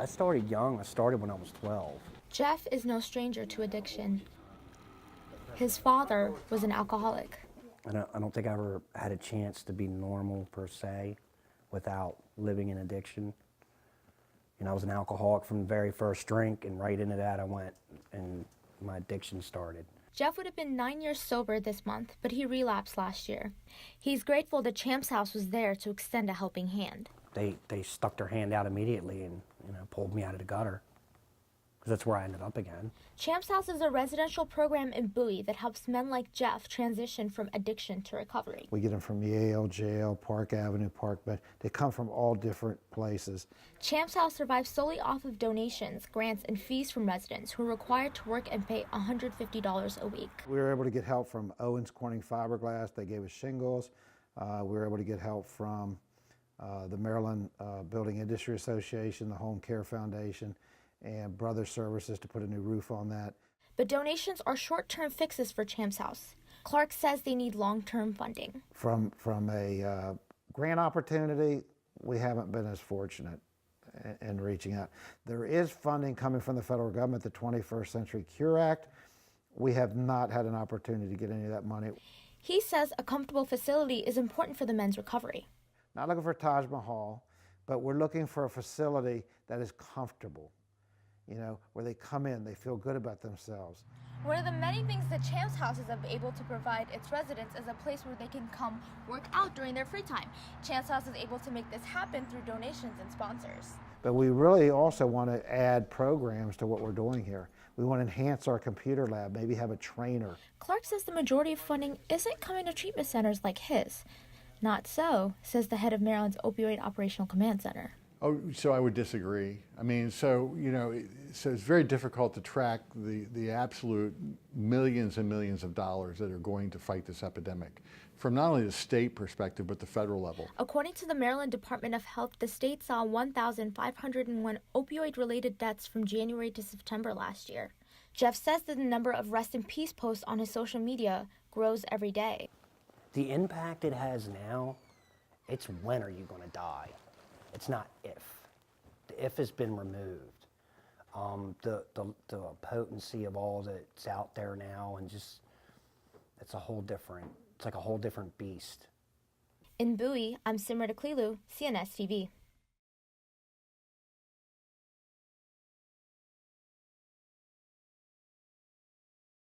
I started young. I started when I was 12. Jeff is no stranger to addiction. His father was an alcoholic. I don't think I ever had a chance to be normal per se without living in addiction. You know, I was an alcoholic from the very first drink, and right into that I went, and my addiction started. Jeff would have been 9 years sober this month, but he relapsed last year. He's grateful the Champs House was there to extend a helping hand. They stuck their hand out immediately and, you know, pulled me out of the gutter, because that's where I ended up again. Champs House is a residential program in Bowie that helps men like Jeff transition from addiction to recovery. We get them from Yale, Jail, Park Avenue, Park Bench. They come from all different places. Champs House survives solely off of donations, grants, and fees from residents who are required to work and pay $150 a week. We were able to get help from Owens Corning Fiberglass. They gave us shingles. We were able to get help from the Maryland Building Industry Association, the Home Care Foundation, and Brothers Services to put a new roof on that. But donations are short-term fixes for Champs House. Clark says they need long-term funding. From a grant opportunity, we haven't been as fortunate in reaching out. There is funding coming from the federal government, the 21st Century Cure Act. We have not had an opportunity to get any of that money. He says a comfortable facility is important for the men's recovery. Not looking for Taj Mahal, but we're looking for a facility that is comfortable. You know, where they come in, they feel good about themselves. One of the many things that Champs House is able to provide its residents is a place where they can come work out during their free time. Champs House is able to make this happen through donations and sponsors. But we really also want to add programs to what we're doing here. We want to enhance our computer lab, maybe have a trainer. Clark says the majority of funding isn't coming to treatment centers like his. Not so, says the head of Maryland's Opioid Operational Command Center. Oh, so I would disagree. I mean, so, you know, so it's very difficult to track the absolute millions and millions of dollars that are going to fight this epidemic from not only the state perspective, but the federal level. According to the Maryland Department of Health, the state saw 1,501 opioid-related deaths from January to September last year. Jeff says that the number of rest in peace posts on his social media grows every day. The impact it has now, it's when are you going to die? It's not if. The if has been removed. The potency of all that's out there now, and just, it's like a whole different beast. In Bowie, I'm Simret Aklilu, CNS TV.